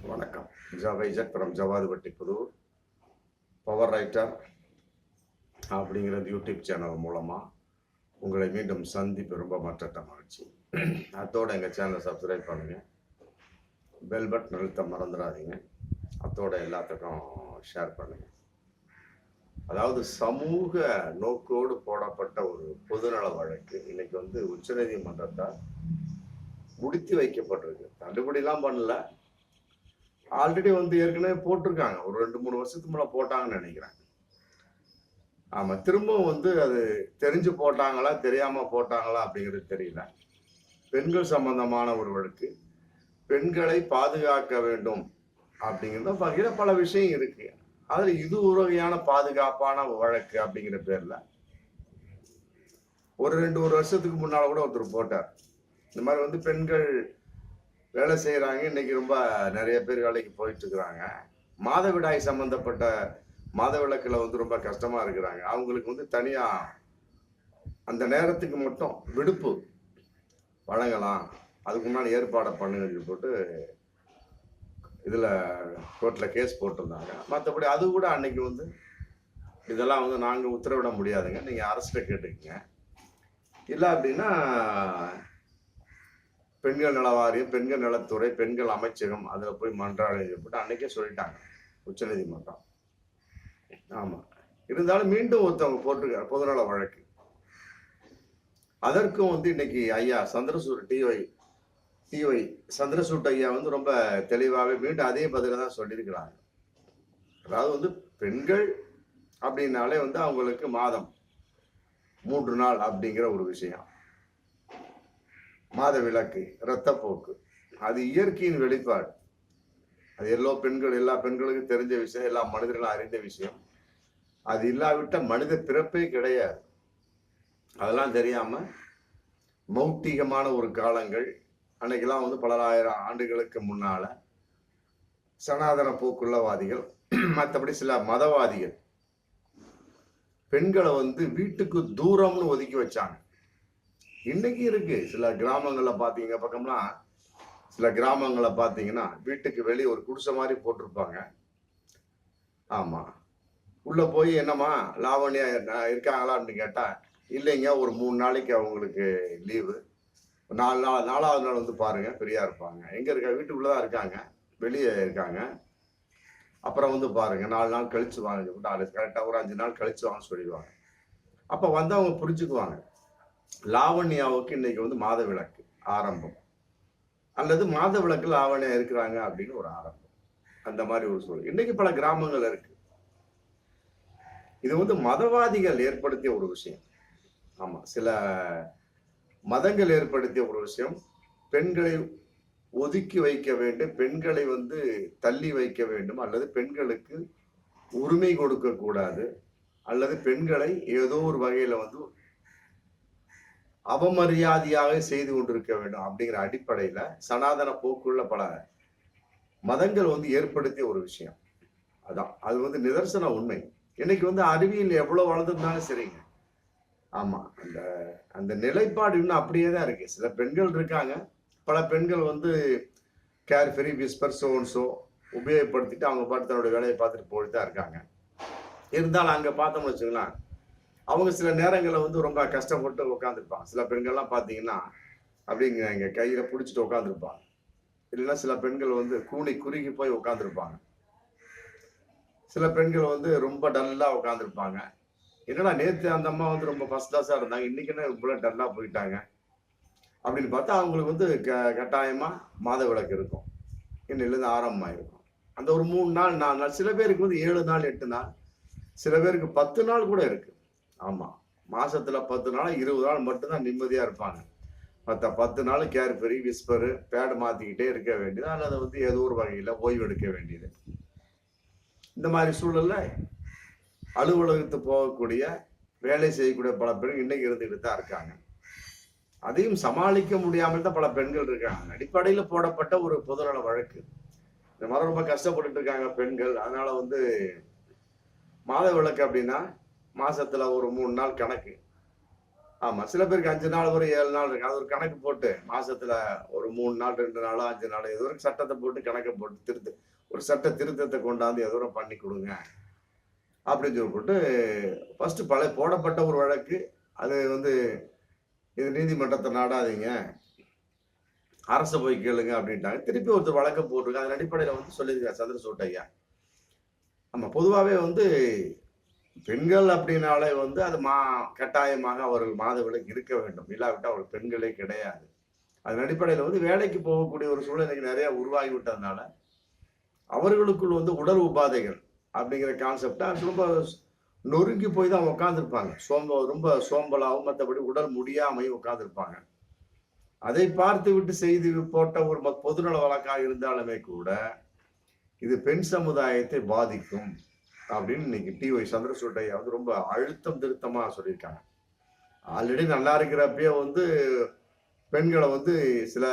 வணக்கம். ஜவைஜட் from Javadupatti Pudur. Power writer அப்படிங்கிற YouTube channel மூலமாக உங்களை மீண்டும் சந்திப்பு ரொம்ப மற்ற மகிழ்ச்சி. அதோட எங்கள் சேனலை சப்ஸ்கிரைப் பண்ணுங்கள், பெல் பட்டன் அழுத்த மறந்துடாதீங்க. அதோட எல்லாத்துக்கும் ஷேர் பண்ணுங்கள். அதாவது சமூக நோக்கோடு போடப்பட்ட ஒரு பொதுநல வழக்கு இன்னைக்கு உச்சநீதிமன்றத்தால் முடித்து வைக்கப்பட்டிருக்கு. தள்ளுபடிலாம் பண்ணல, ஆல்ரெடி ஏற்கனவே போட்டிருக்காங்க. ஒரு 2-3 வருஷத்துக்கு மேலே போட்டாங்கன்னு நினைக்கிறேன். ஆமாம், திரும்பவும் அது தெரிஞ்சு போட்டாங்களா தெரியாம போட்டாங்களா அப்படிங்கிறது தெரியல. பெண்கள் சம்பந்தமான ஒரு வழக்கு, பெண்களை பாதுகாக்க வேண்டும் அப்படிங்கிறத பகிர பல விஷயம் இருக்கு. அதுல இது ஒரு வகையான பாதுகாப்பான வழக்கு அப்படிங்கிற பேர்ல ஒரு வருஷத்துக்கு முன்னால கூட ஒருத்தர் போட்டார். இந்த மாதிரி பெண்கள் வேலை செய்யறாங்க, இன்னைக்கு ரொம்ப நிறைய பேர் வேலைக்கு போயிட்டு இருக்கிறாங்க. மாதவிடாய் சம்பந்தப்பட்ட மாதவிலக்குல ரொம்ப கஷ்டமா இருக்கிறாங்க. அவங்களுக்கு தனியா அந்த நேரத்துக்கு மட்டும் விடுப்பு வழங்கலாம், அதுக்கு முன்னாடி ஏற்பாடை பண்ணுங்கன்னு போட்டு இதுல கோர்ட்ல கேஸ் போட்டிருந்தாங்க. மற்றபடி அது கூட அன்னைக்கு இதெல்லாம் நாங்க உத்தரவிட முடியாதுங்க, நீங்க அரசிட்ட கேட்டுக்கங்க, இல்லை அப்படின்னா பெண்கள் நல வாரியம், பெண்கள் நலத்துறை, பெண்கள் அமைச்சகம் அதுல போய் மன்றாட அன்னைக்கே சொல்லிட்டாங்க உச்சநீதிமன்றம். ஆமா, இருந்தாலும் மீண்டும் ஒருத்தவங்க போட்டிருக்காரு பொதுநல வழக்கு. அதற்கும் இன்னைக்கு ஐயா சந்திரசூட் டிஒய் சந்திரசூட் ஐயா ரொம்ப தெளிவாகவே மீண்டும் அதே பதில தான் சொல்லியிருக்கிறாங்க. அதாவது பெண்கள் அப்படின்னாலே அவங்களுக்கு மாதம் 3 நாள் அப்படிங்கிற ஒரு விஷயம், மாத விலக்கு, இரத்தப்போக்கு, அது இயற்கையின் வெளிப்பாடு. அது எல்லா பெண்களுக்கும் தெரிஞ்ச விஷயம், எல்லா மனிதர்களும் அறிந்த விஷயம். அது இல்லாவிட்ட மனித பிறப்பே கிடையாது. அதெல்லாம் தெரியாம மௌட்டிகமான ஒரு காலங்கள் அன்னைக்கெல்லாம் பல ஆயிரம் ஆண்டுகளுக்கு முன்னால சனாதன போக்குள்ளவாதிகள், மற்றபடி சில மதவாதிகள் பெண்களை வீட்டுக்கு தூரம்னு ஒதுக்கி வச்சாங்க. இன்னைக்கு இருக்கு சில கிராமங்கள்ல பாத்தீங்க, பக்கம்லாம் சில கிராமங்களை பாத்தீங்கன்னா வீட்டுக்கு வெளியே ஒரு குடிசை மாதிரி போட்டிருப்பாங்க. ஆமா, உள்ள போய் என்னம்மா லாவண்யா இருக்காங்களா அப்படின்னு கேட்டா, இல்லைங்க ஒரு 3 நாளைக்கு அவங்களுக்கு லீவு, 4வது நாள் பாருங்க ஃப்ரீயா இருப்பாங்க. எங்க இருக்கா? வீட்டுக்குள்ளதான் இருக்காங்க, வெளியே இருக்காங்க. அப்புறம் பாருங்க 4 நாள் கழிச்சு வாங்க, கரெக்டா ஒரு 5 நாள் கழிச்சு வாங்க சொல்லிடுவாங்க. அப்ப அவங்க புரிஞ்சுக்குவாங்க, லாவண்யாவுக்கு இன்னைக்கு மாத விளக்கு ஆரம்பம், அல்லது மாத விளக்கு லாவண்யா இருக்கிறாங்க அப்படின்னு ஒரு ஆரம்பம். அந்த மாதிரி ஒரு சூழல் இன்னைக்கு பல கிராமங்கள் இருக்கு. இது மதவாதிகள் ஏற்படுத்திய ஒரு விஷயம். ஆமா, சில மதங்கள் ஏற்படுத்திய ஒரு விஷயம். பெண்களை ஒதுக்கி வைக்க வேண்டும், பெண்களை தள்ளி வைக்க வேண்டும், அல்லது பெண்களுக்கு உரிமை கொடுக்க கூடாது, அல்லது பெண்களை ஏதோ ஒரு வகையில அவமரியாதையாக செய்து கொண்டிருக்க வேண்டும் அப்படிங்கிற அடிப்படையில சனாதன போக்குள்ள பல மதங்கள் ஏற்படுத்திய ஒரு விஷயம். அதான் அது நிதர்சன உண்மை. இன்னைக்கு அறிவியல் எவ்வளவு வளர்ந்துருந்தாலும் சரிங்க, ஆமா, அந்த நிலைப்பாடு இன்னும் அப்படியே தான் இருக்கு. சில பெண்கள் இருக்காங்க, பல பெண்கள் கேர் ஃப்ரீ, விஸ்பர், சோன்ஸோ உபயோகப்படுத்திட்டு அவங்க பாட்டு தன்னோட வேலையை பார்த்துட்டு போயிட்டு தான் இருக்காங்க. இருந்தாலும் அங்க பார்த்தோம்னு வச்சுக்கலாம், அவங்க சில நேரங்களில் ரொம்ப கஷ்டப்பட்டு உட்காந்துருப்பாங்க. சில பெண்கள்லாம் பார்த்தீங்கன்னா அப்படிங்க இங்க கையில பிடிச்சிட்டு உட்காந்துருப்பாங்க, இல்லைன்னா சில பெண்கள் கூனி குறுகி போய் உட்காந்துருப்பாங்க. சில பெண்கள் ரொம்ப டல்லா உட்காந்துருப்பாங்க. என்னடா நேற்று அந்த அம்மா ரொம்ப ஃபர்ஸ்ட் கிளாஸா இருந்தாங்க, இன்னைக்கு என்ன இவ்வளவு டல்லா போயிட்டாங்க அப்படின்னு பார்த்தா அவங்களுக்கு கட்டாயமா மாத விளக்கு இருக்கும், இன்னிலிருந்து ஆரம்பமாயிருக்கும். அந்த ஒரு 3 நாள் 4 நாள், சில பேருக்கு 7 நாள் 8 நாள், சில பேருக்கு 10 நாள் கூட இருக்கு. ஆமா, மாசத்துல 10 நாள் 20 நாள் மட்டும்தான் நிம்மதியா இருப்பாங்க. மற்ற 10 நாள் கேர் ஃப்ரீ, விஸ்பரு, பேட் மாத்திக்கிட்டே இருக்க வேண்டியது, அல்லது ஏதோ ஒரு வகையில ஓய்வு எடுக்க வேண்டியது. இந்த மாதிரி சூழல்ல அலுவலகத்துக்கு போகக்கூடிய, வேலை செய்யக்கூடிய பல பேர் இன்னைக்கு இருந்துகிட்டு தான் இருக்காங்க. அதையும் சமாளிக்க முடியாமல் தான் பல பெண்கள் இருக்காங்க. அடிப்படையில போடப்பட்ட ஒரு பொதுநல வழக்கு. இந்த மாதிரி ரொம்ப கஷ்டப்பட்டு இருக்காங்க பெண்கள். அதனால மாத விளக்கு அப்படின்னா மாசத்துல ஒரு 3 நாள் கணக்கு, ஆமா. சில பேருக்கு 5 நாள் வரும், 7 நாள் இருக்கு. அது ஒரு கணக்கு போட்டு மாசத்துல ஒரு 3 நாள், 2 நாளோ, 5 நாளோ ஏதோ ஒரு சட்டத்த போட்டு கணக்க போட்டு ஒரு சட்ட திருத்தத்த கொண்டாந்து ஏதோ ஒரு பண்ணி குடுங்க. அப்படின்னு சொல்லி போட்டு ஃபர்ஸ்ட் பழைய போடப்பட்ட ஒரு வழக்கு. அது வந்து இது நீதிமன்றத்த நாடாதீங்க. அரச போய் கேளுங்க அப்படின்ட்டாங்க. திருப்பி ஒருத்தர் வழக்க போட்டிருக்காங்க. அதன் அடிப்படையில வந்து சொல்லியிருக்காரு சந்திரசூட் ஐயா. ஆமா. பொதுவாவே வந்து பெண்கள் அப்படின்னாலே வந்து அது கட்டாயமாக அவர்கள் மாதவிலக்கு இருக்க வேண்டும். இல்லாவிட்டால் அவர்கள் பெண்களே கிடையாது. அதன் அடிப்படையில வந்து வேலைக்கு போகக்கூடிய ஒரு சூழ்நிலை நிறைய உருவாகி விட்டதுனால, அவர்களுக்குள் வந்து உடல் உபாதைகள் அப்படிங்கிற கான்செப்டா ரொம்ப நொறுங்கி போய் தான் உட்கார்ந்துருப்பாங்க. ரொம்ப சோம்பலாவும், மற்றபடி உடல் முடியாமையும் உட்கார்ந்துருப்பாங்க. அதை பார்த்து விட்டு செய்து போட்ட ஒரு பொதுநல வழக்காக இருந்தாலுமே கூட, இது பெண் சமுதாயத்தை பாதிக்கும் அப்படின்னு இன்னைக்கு டி.ஒய். சந்திரசூட் ஐயா வந்து ரொம்ப அழுத்தம் திருத்தமா சொல்லியிருக்காங்க. ஆல்ரெடி நல்லா இருக்கிறப்பயே வந்து பெண்களை வந்து சில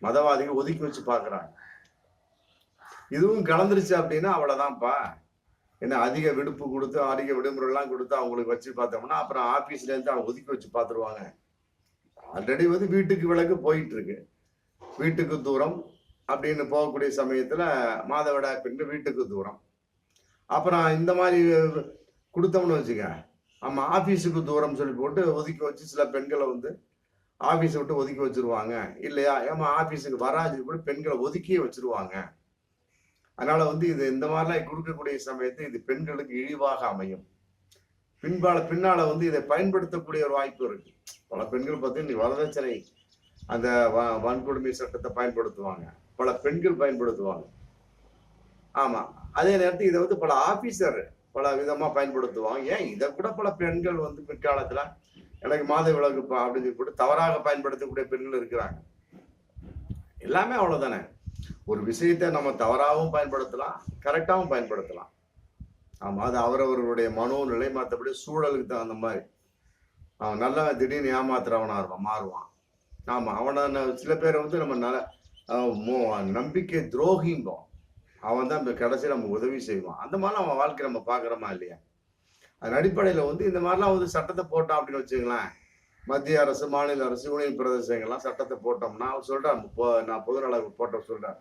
மதவாதிகள் ஒதுக்கி வச்சு பாக்குறாங்க. இதுவும் கலந்துருச்சு அப்படின்னா அவ்வளவுதான்ப்பா. என்ன அதிக விடுப்பு கொடுத்து, அதிக விடுமுறை எல்லாம் கொடுத்து அவங்களுக்கு வச்சு பார்த்தோம்னா, அப்புறம் ஆபீஸ்ல இருந்து அவங்க ஒதுக்கி வச்சு பார்த்துருவாங்க. ஆல்ரெடி வந்து வீட்டுக்கு விலக்கு போயிட்டு இருக்கு. வீட்டுக்கு தூரம் அப்படின்னு போகக்கூடிய சமயத்துல மாதவிடாய் பெண்கள் வீட்டுக்கு தூரம். அப்புறம் இந்த மாதிரி கொடுத்தோம்னு வச்சுக்க, ஆமா ஆபீஸுக்கு தூரம் சொல்லி போட்டு ஒதுக்கி வச்சு சில பெண்களை வந்து ஆபீஸை விட்டு ஒதுக்கி வச்சிருவாங்க. இல்லையா, ஏமா ஆபீஸுக்கு வராது கூட பெண்களை ஒதுக்கியே வச்சிருவாங்க. அதனால வந்து இது இந்த மாதிரிலாம் கொடுக்கக்கூடிய சமயத்தை இது பெண்களுக்கு இழிவாக அமையும். பின்னால வந்து இதை பயன்படுத்தக்கூடிய ஒரு வாய்ப்பு இருக்கு. பல பெண்கள் பார்த்தீங்கன்னா வரதட்சணை அந்த வன்கொடுமை சட்டத்தை பயன்படுத்துவாங்க. பல பெண்கள் பயன்படுத்துவாங்க. ஆமா. அதே நேரத்தில் இதை வந்து பல ஆபீசர் பல விதமா பயன்படுத்துவாங்க. ஏன் இதை கூட பல பெண்கள் வந்து பிற்காலத்துல எனக்கு மாத விலக்குப்பா அப்படின்னு சொல்லி போட்டு தவறாக பயன்படுத்தக்கூடிய பெண்கள் இருக்கிறாங்க. எல்லாமே அவ்வளவுதானே. ஒரு விஷயத்தை நம்ம தவறாகவும் பயன்படுத்தலாம், கரெக்டாகவும் பயன்படுத்தலாம். ஆமா, அது அவரவர்களுடைய மனோநிலை, மற்றபடி சூழலுக்கு தகுந்த மாதிரி. அவன் நல்லா திடீர்னு ஏமாத்துறவனா இருப்பான், மாறுவான். ஆமா, அவனை சில பேரை வந்து நம்ம நம்பிக்கை துரோகிம்போம். அவன் தான் கடைசியில் நம்ம உதவி செய்வான். அந்த மாதிரிலாம் அவன் வாழ்க்கை நம்ம பார்க்குறோமா இல்லையா? அதன் அடிப்படையில் வந்து இந்த மாதிரிலாம் வந்து சட்டத்தை போட்டோம் அப்படின்னு வச்சுங்களேன், மத்திய அரசு, மாநில அரசு, யூனியன் பிரதேசங்கள்லாம் சட்டத்தை போட்டோம்னா அவர் சொல்றான், நான் பொதுநல போட்ட சொல்றேன்,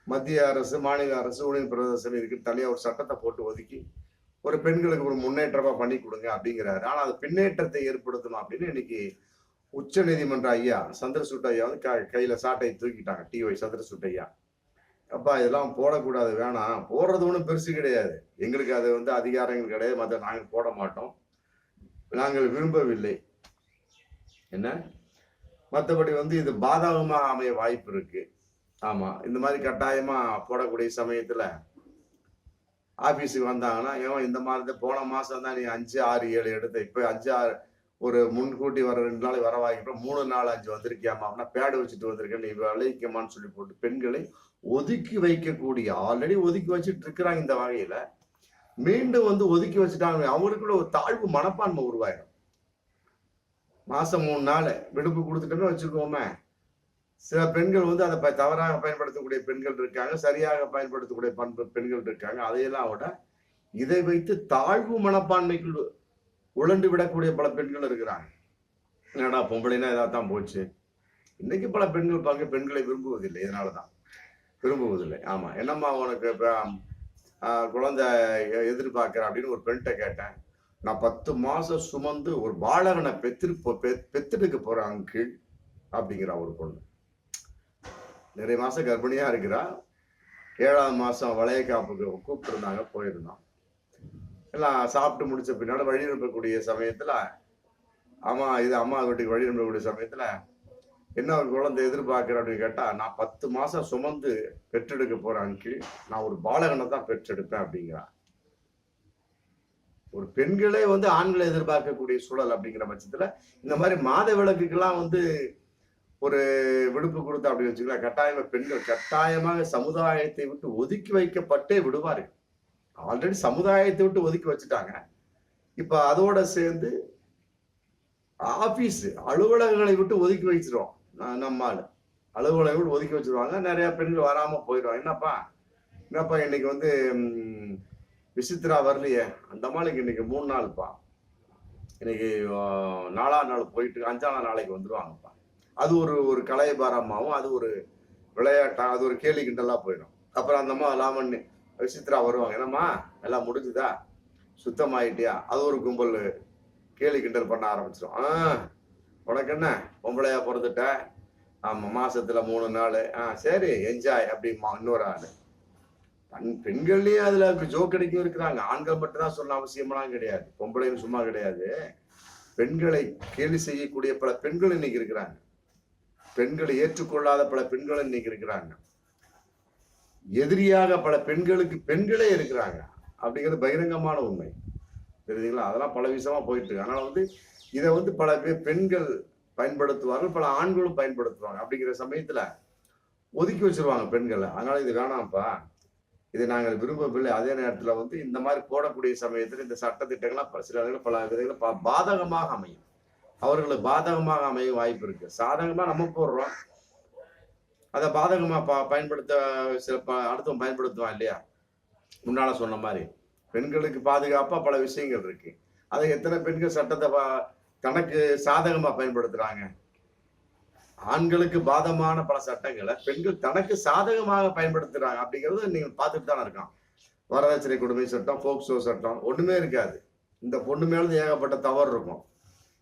மத்திய அரசு, மாநில அரசு, யூனியன் பிரதேசம் இதுக்கு தனியாக ஒரு சட்டத்தை போட்டு ஒதுக்கி ஒரு பெண்களுக்கு ஒரு முன்னேற்றமா பண்ணி கொடுங்க அப்படிங்கிறாரு. ஆனால் அது பின்னேற்றத்தை ஏற்படுத்தணும் அப்படின்னு இன்னைக்கு உச்ச நீதிமன்ற ஐயா சந்திரசூட் ஐயா வந்து கையில சாட்டை தூக்கிட்டாங்க. டி.ஒய். சந்திரசூட் ஐயா, அப்பா இதெல்லாம் போடக்கூடாது, வேணாம். போடுறது ஒன்றும் பெருசு கிடையாது, எங்களுக்கு அது வந்து அதிகாரங்கள் கிடையாது, மற்ற நாங்கள் போட மாட்டோம், நாங்கள் விரும்பவில்லை. என்ன மற்றபடி வந்து இது பாதகமாக அமைய வாய்ப்பு இருக்கு. ஆமா, இந்த மாதிரி கட்டாயமா போடக்கூடிய சமயத்துல ஆபீஸுக்கு வந்தாங்கன்னா, ஏன் இந்த மாதிரி போன மாசம் தான் நீ 5, 6, 7 எடுத்த, இப்ப 5, 6 ஒரு முன்கூட்டி வர 2 நாளைக்கு வர வாங்கிப்ப 3, 4, 5 வந்திருக்கியாமா அப்படின்னா பேடு வச்சுட்டு வந்திருக்கேன் நீ விளைவிக்கமான்னு சொல்லி போட்டு பெண்களை ஒதுக்கி வைக்கக்கூடிய, ஆல்ரெடி ஒதுக்கி வச்சுட்டு இருக்கிறாங்க. இந்த வகையில மீண்டும் வந்து ஒதுக்கி வச்சுட்டாங்க. அவங்களுக்குள்ள ஒரு தாழ்வு மனப்பான்மை உருவாயிடும். மாசம் 3 நாள் விடுப்பு கொடுத்துட்டோம்னு வச்சுக்கோமே, சில பெண்கள் வந்து அதை தவறாக பயன்படுத்தக்கூடிய பெண்கள் இருக்காங்க, சரியாக பயன்படுத்தக்கூடிய பெண்கள் இருக்காங்க. அதையெல்லாம் விட இதை வைத்து தாழ்வு மனப்பான்மைக்குள் உழண்டு விடக்கூடிய பல பெண்கள் இருக்கிறாங்க. என்னடா பொம்பளைனா ஏதாவது தான் போச்சு. இன்னைக்கு பல பெண்கள் பெண்களை விரும்புவதில்லை. இதனாலதான் விரும்புவதில்லை. ஆமா, என்னம்மா உனக்கு குழந்தை எதிர்பார்க்கிற அப்படின்னு ஒரு பெண்கிட்ட கேட்டேன். நான் 10 மாசம் சுமந்து ஒரு பாலகனை பெத்துடுக்க போறேன் அங்கிள் அப்படிங்கிற ஒரு பொண்ணு. நிறைய மாசம் கர்ப்பிணியா இருக்கிறா. 7ஆவது மாசம் வளைய காப்புக்கு கூப்பிட்டு இருந்தாங்க, போயிருந்தோம். எல்லாம் சாப்பிட்டு முடிச்ச பின்னால வழி அனுப்பக்கூடிய சமயத்துல, இது அம்மா வீட்டுக்கு வழி அனுப்பக்கூடிய சமயத்துல என்ன ஒரு குழந்தை எதிர்பார்க்கிறேன் அப்படின்னு கேட்டா, நான் 10 மாசம் சுமந்து பெற்றெடுக்க போறேன் அங்கிள், நான் ஒரு பாலகனை தான் பெற்றெடுப்பேன் அப்படிங்கிறான். ஒரு பெண்களே வந்து ஆண்களை எதிர்பார்க்கக்கூடிய சூழல் அப்படிங்கிற பட்சத்துல இந்த மாதிரி மாத விளக்குக்கெல்லாம் வந்து ஒரு விடுப்பு கொடுத்தா அப்படின்னு வச்சுக்கலாம், கட்டாயமா பெண்கள் கட்டாயமாக சமுதாயத்தை விட்டு ஒதுக்கி வைக்கப்பட்டே விடுவார்கள். ஆல்ரெடி சமுதாயத்தை விட்டு ஒதுக்கி வச்சுட்டாங்க. இப்ப அதோட சேர்ந்து ஆபீஸ் அலுவலகங்களை விட்டு ஒதுக்கி வச்சிருவோம். நம்மால் அலுவலகம் விட்டு ஒதுக்கி வச்சிருவாங்க. நிறைய பெண்கள் வராம போயிடும். என்னப்பா இன்னைக்கு வந்து விசித்ரா வரலையே, அந்த மாளுக்கு இன்னைக்கு 3 நாள்ப்பா, இன்னைக்கு 4ஆம் நாள் போயிட்டு 5ஆம் நாளைக்கு வந்துருவாங்கப்பா. அது ஒரு ஒரு கலையபாரமாவும், அது ஒரு விளையாட்டா, அது ஒரு கேலி கிண்டலா போயிடும். அப்புறம் அந்த அம்மா லாவண்ய சித்ரா வருவாங்க. என்னம்மா எல்லாம் முடிஞ்சுதா? சுத்தமாயிட்டியா? அது ஒரு கும்பல் கேலி கிண்டல் பண்ண ஆரம்பிச்சிடும். உனக்கு என்ன பொம்பளையா பிறந்துட்ட? ஆமா, மாசத்துல 3 நாள். சரி என்ஜாய் அப்படிமா இன்னொரு ஆளு. பெண்கள்லயும் அதுல ஜோக் அடிக்கும் இருக்கிறாங்க. ஆண்கள் மட்டும் தான் சொல்ல அவசியமெல்லாம் கிடையாது. பொம்பளைன்னு சும்மா கிடையாது. பெண்களை கேலி செய்யக்கூடிய பல பெண்கள் இன்னைக்கு இருக்கிறாங்க. பெண்களை ஏற்றுக்கொள்ளாத பல பெண்கள் இன்னைக்கு இருக்கிறாங்க. எதிரியாக பல பெண்களுக்கு பெண்களே இருக்கிறாங்க அப்படிங்கிறது பகிரங்கமான உண்மை. தெரியுதுங்களா? அதெல்லாம் பல விஷயமா போயிட்டு இருக்கு. அதனால வந்து இதை வந்து பல பேர் பெண்கள் பயன்படுத்துவார்கள், பல ஆண்களும் பயன்படுத்துவாங்க. அப்படிங்கிற சமயத்துல ஒதுக்கி வச்சிருவாங்க பெண்களை. அதனால இது வேணாம்ப்பா, இதை நாங்கள் விரும்பவில்லை. அதே நேரத்துல வந்து இந்த மாதிரி போடக்கூடிய சமயத்துல இந்த சட்ட திட்டங்கள்லாம் சில பல விதைகள் பாதகமாக அமையும். அவர்களுக்கு பாதகமாக அமைய வாய்ப்பு இருக்கு. சாதகமா நம்ம போடுறோம், அதை பாதகமா பயன்படுத்த சில அடுத்தவன் பயன்படுத்துவான் இல்லையா? முன்னால சொன்ன மாதிரி பெண்களுக்கு பாதுகாப்பா பல விஷயங்கள் இருக்கு. அதை எத்தனை பெண்கள் சட்டத்தை தனக்கு சாதகமா பயன்படுத்துறாங்க? ஆண்களுக்கு பாதகமான பல சட்டங்களை பெண்கள் தனக்கு சாதகமாக பயன்படுத்துறாங்க அப்படிங்கிறது நீங்க பார்த்துட்டு தானே இருக்கான். வரதட்சணை கொடுமை சட்டம், போக்சோ சட்டம் ஒண்ணுமே இருக்காது. இந்த பொண்ணு மேல ஏகப்பட்ட தவறு இருக்கும்.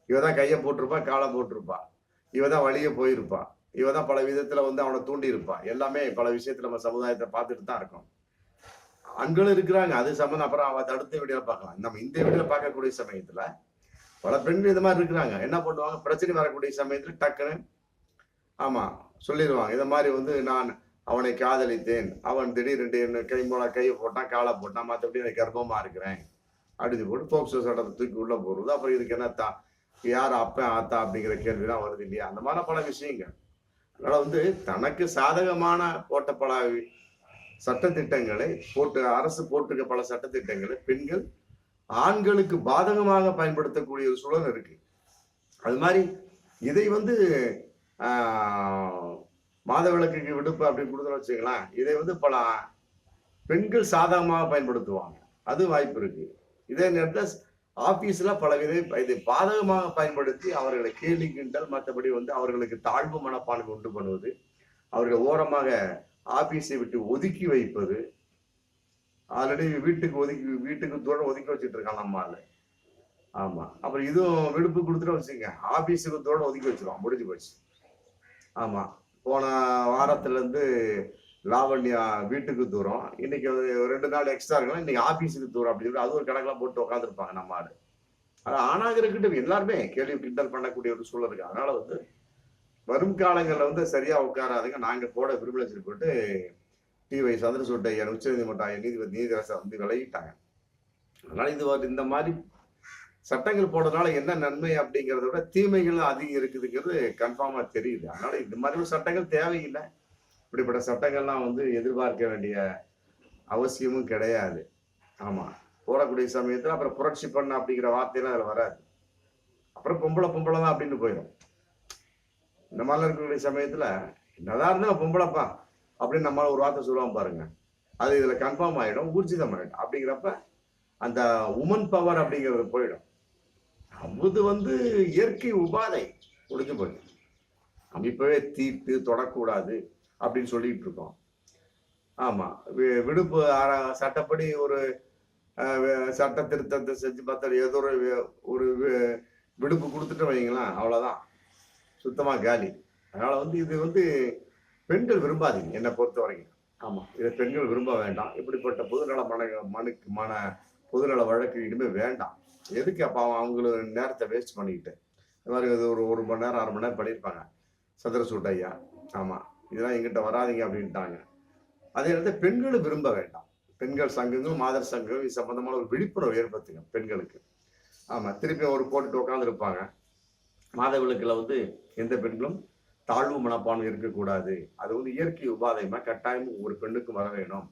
இவதான் கையை போட்டிருப்பா, காலை போட்டிருப்பா, இவதான் வழியே போயிருப்பா, இவதான் பல விதத்துல வந்து அவனை தூண்டி இருப்பா. எல்லாமே பல விஷயத்துல நம்ம சமுதாயத்தை பார்த்துட்டு தான் இருக்கோம். ஆண்களும் இருக்கிறாங்க, அது சம்பந்தம். அப்புறம் அவ அடுத்த வீடியோல பார்க்கலாம். நம்ம இந்த வீடியோல பார்க்கக்கூடிய சமயத்துல பல பெண்கள் இது மாதிரி இருக்கிறாங்க. என்ன பண்ணுவாங்க, பிரச்சனை வரக்கூடிய சமயத்துல டக்குன்னு ஆமா சொல்லிடுவாங்க. இதை மாதிரி வந்து நான் அவனை காதலித்தேன், அவன் திடீரென்று கையை போட்டான், காலை போட்டான், மற்றபடி எனக்கு கர்ப்பமா இருக்கிறேன் அப்படின்னு போட்டு போக்சோ சட்டத்தை தூக்கி உள்ள போடுறது. அப்புறம் இதுக்கு என்ன யார் அப்ப ஆத்தா அப்படிங்கிற கேள்விதான் வருது இல்லையா? அந்த மாதிரி பல விஷயங்கள். அதனால வந்து தனக்கு சாதகமான போட்ட பல சட்டத்திட்டங்களை அரசு போட்டிருக்க பல சட்டத்திட்டங்களை பெண்கள் ஆண்களுக்கு பாதகமாக பயன்படுத்தக்கூடிய ஒரு சூழல் இருக்கு. அது மாதிரி இதை வந்து மாதவிலக்குக்கு விடுப்பு அப்படின்னு கொடுத்தோம்னு வச்சுக்கலாம், இதை வந்து பல பெண்கள் சாதகமாக பயன்படுத்துவாங்க. அது வாய்ப்பு இருக்கு. இதே நேரத்தில் ஆபீஸ்ல பல இதை பாதகமாக பயன்படுத்தி அவர்களை கேலி கிண்டல், மற்றபடி வந்து அவர்களுக்கு தாழ்வு மனப்பான்மை உண்டு பண்ணுவது, அவர்களை ஓரமாக ஆபீஸை விட்டு ஒதுக்கி வைப்பது. ஆல்ரெடி வீட்டுக்கு தூரம் ஒதுக்கி வச்சுட்டு இருக்கான் நம்மால. ஆமா, அப்புறம் இதுவும் விடுப்பு கொடுத்துட்டு வச்சுங்க, ஆபீஸுக்கு தூரம் ஒதுக்கி வச்சிருவான், முடிஞ்சு போச்சு. ஆமா, போன வாரத்துல இருந்து லாவண்யா வீட்டுக்கு தூரம், இன்னைக்கு 2 நாள் எக்ஸ்ட்ரா இருக்கலாம், இன்னைக்கு ஆபீஸுக்கு தூரம் அப்படின்னு அது ஒரு கணக்கெல்லாம் போட்டு உட்காந்துருப்பாங்க நம்ம ஆளு. ஆனா ஆணாக இருக்கட்டும், எல்லாருமே கேள்வி கிண்டல் பண்ணக்கூடிய ஒரு சூழல் இருக்கு. அதனால வந்து வரும் காலங்கள்ல வந்து சரியா உட்காராதுங்க. நாங்க போட விரும்பல போட்டு டி.வை. சந்திரசூட் ஐயா உச்ச நீதிமன்ற நீதிரசம் வந்து விலகிட்டாங்க. அதனால இந்த மாதிரி சட்டங்கள் போடுறதுனால என்ன நன்மை அப்படிங்கிறத விட தீமைகள் அதிகம் இருக்குதுங்கிறது கன்ஃபார்மா தெரியுது. அதனால இந்த மாதிரி சட்டங்கள் தேவையில்லை. இப்படிப்பட்ட சட்டங்கள்லாம் வந்து எதிர்பார்க்க வேண்டிய அவசியமும் கிடையாது. ஆமா, போடக்கூடிய சமயத்துல அப்புறம் புரட்சி பண்ண அப்படிங்கிற வார்த்தையெல்லாம் அதுல வராது. அப்புறம் பொம்பளை தான் அப்படின்னு போயிடும். இந்த மாதிரிலாம் இருக்கக்கூடிய சமயத்துல என்னதான் இருந்தாலும் பொம்பளைப்பா அப்படின்னு நம்மளால ஒரு வார்த்தை சொல்லுவான் பாருங்க, அது இதுல கன்ஃபார்ம் ஆயிடும், ஊர்ஜிதம் ஆயிடும். அப்படிங்கிறப்ப அந்த உமன் பவர் அப்படிங்கிறது போயிடும். அது வந்து இயற்கை உபாதை, முடிஞ்சு போயிடும். நம்ம இப்பவே தீட்டு தொடக்கூடாது அப்படின்னு சொல்லிட்டு இருக்கோம். ஆமா, விடுப்பு சட்டப்படி ஒரு சட்ட திருத்தத்தை செஞ்சு பார்த்தா ஏதோ ஒரு விடுப்பு கொடுத்துட்டு வைங்களேன், அவ்வளவுதான், சுத்தமா காலி. அதனால வந்து இது வந்து பெண்கள் விரும்பாதீங்க என்னை பொறுத்த வரைக்கும். ஆமா, இதை பெண்கள் விரும்ப வேண்டாம். இப்படிப்பட்ட பொதுநல வழக்கு இனிமே வேண்டாம். எதுக்கு அப்ப அவங்களோட நேரத்தை வேஸ்ட் பண்ணிக்கிட்டு இந்த மாதிரி ஒரு மணி நேரம் 1/2 மணி நேரம் பண்ணியிருப்பாங்க சந்திரசூட் ஐயா. ஆமா, இதெல்லாம் எங்கிட்ட வராதிங்க அப்படின்ட்டாங்க. அதே நேரத்தில் பெண்களும் விரும்ப வேண்டாம். பெண்கள் சங்கங்கள், மாதர் சங்கம் இது சம்பந்தமான ஒரு விழிப்புணர்வு ஏற்படுத்துங்க பெண்களுக்கு. ஆமா, திருப்பி ஒரு போட்டுட்டு உட்காந்து இருப்பாங்க. மாதவிலக்குல வந்து எந்த பெண்களும் தாழ்வு மனப்பான்மை இருக்கக்கூடாது, அது வந்து இயற்கை உபாதைமா கட்டாயம் ஒரு பெண்ணுக்கு வர வேணும்,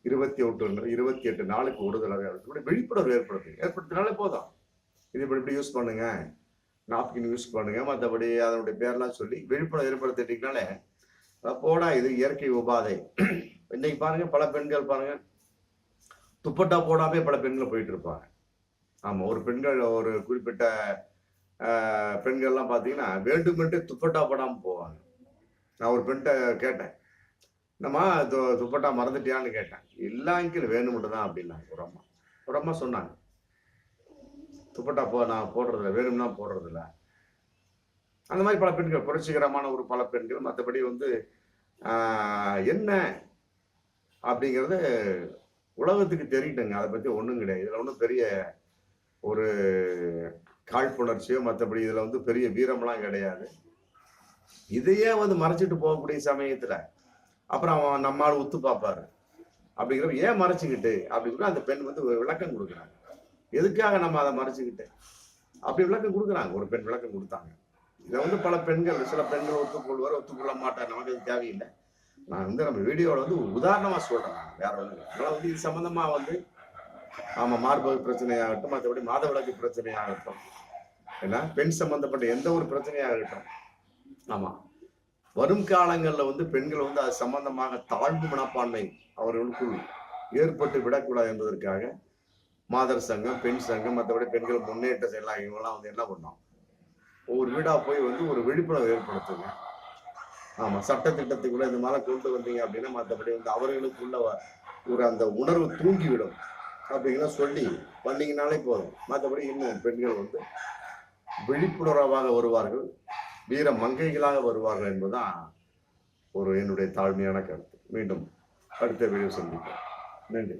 28 நாளுக்கு ஒரு தடவை விழிப்புணர்வு ஏற்படுத்தினாலே போதும். இது இப்படி யூஸ் பண்ணுங்க, நாப்கின் யூஸ் பண்ணுங்க, மற்றபடி அதனுடைய பேரெல்லாம் சொல்லி விழிப்புணர்வு ஏற்படுத்திட்டீங்கனாலே போடா இது இயற்கை உபாதை. இன்னைக்கு பாருங்க, பல பெண்கள் பாருங்க துப்பட்டா போடாமே பல பெண்கள் போயிட்டு இருப்பாங்க. ஆமா. ஒரு குறிப்பிட்ட பெண்கள்லாம் பார்த்தீங்கன்னா, வேண்டுமென்றே துப்பட்டா போடாம போவாங்க. நான் ஒரு பெண்ட்ட கேட்டேன். என்னம்மா துப்பட்டா மறந்துட்டியான்னு கேட்டேன். இல்ல அங்கிள் வேணும்னு தான் அப்டின்னாங்க ஒரு அம்மா. ஒரு அம்மா சொன்னாங்க. துப்பட்டா நான் போடுறதில்ல. வேணும்னா போடுறதில்ல. அந்த மாரி பல பெண்கள் புரட்சிகரமான ஒரு பல பெண்கள். மத்தபடி வந்து ஆ என்ன அப்படிங்கிறது உலகத்துக்கு தெரியட்டுங்க. அத பத்தி ஒண்ணும் கிடையாது. இதுல ஒண்ணும் பெரிய ஒரு காழ்ப்புணர்ச்சியோ, மத்தபடி இதுல வந்து பெரிய வீரம்லாம் கிடையாது. இதையே வந்து மறைச்சிட்டு போகக்கூடிய சமயத்துல, அப்புறம் அவன் நம்ம ஆளு உத்து பார்ப்பாரு. அப்படிங்கிறப்ப ஏன் மறைச்சுக்கிட்டு? அப்படின்னு சொல்லி அந்த பெண் வந்து ஒரு விளக்கம் குடுக்குறாங்க. எதுக்காக நம்ம அத மறைச்சுக்கிட்டு? அப்படி விளக்கம் குடுக்குறாங்க. ஒரு பெண் விளக்கம் குடுத்தாங்க. இத வந்து பல பெண்கள், சில பெண்கள் ஒத்துக்கொள்வார், ஒத்துக்கொள்ள மாட்டார். நமக்கு அது தேவையில்ல. நான் வந்து நம்ம வீடியோல வந்து உதாரணமா சொல்றேன் நான். வேற ஒண்ணும் இல்ல. அதனால வந்து இது சம்பந்தமா வந்து ஆமா மார்பக பிரச்சனையாகட்டும், மத்தபடி மாதவிலக்கு பிரச்சனையாகட்டும், ஏன்னா பெண் சம்பந்தப்பட்ட எந்த ஒரு பிரச்சனையாகட்டும், ஆமா. வரும் காலங்கள்ல வந்து பெண்கள் வந்து அது சம்பந்தமாக தாழ்வு மனப்பான்மை அவர்களுக்குள் ஏற்பட்டு விடக்கூடாது என்பதற்காக மாதர் சங்கம், பெண் சங்கம், மற்றபடி பெண்கள் முன்னேற்ற செயலாம் இவங்கெல்லாம் வந்து என்ன பண்ணோம்? ஒவ்வொரு வீடா போய் வந்து ஒரு விழிப்புணர்வு ஏற்படுத்துங்க. ஆமா. சட்ட திட்டத்துக்குள்ள இந்த மாரி கொண்டு வந்தீங்க அப்படின்னா, மத்தபடி வந்து அவர்களுக்குள்ள ஒரு அந்த உணர்வு தூங்கிவிடும். அப்படிங்கலாம் சொல்லி பண்ணீங்கனாலே போதும். மத்தபடி இன்னும் பெண்கள் வந்து விழிப்புணர்வாக வருவார்கள். வீர மங்கைகளாக வருவார்கள் என்பதுதான் என்னுடைய தாழ்மையான கருத்து. மீண்டும் அடுத்த வீடியோ சந்திப்போம். நன்றி.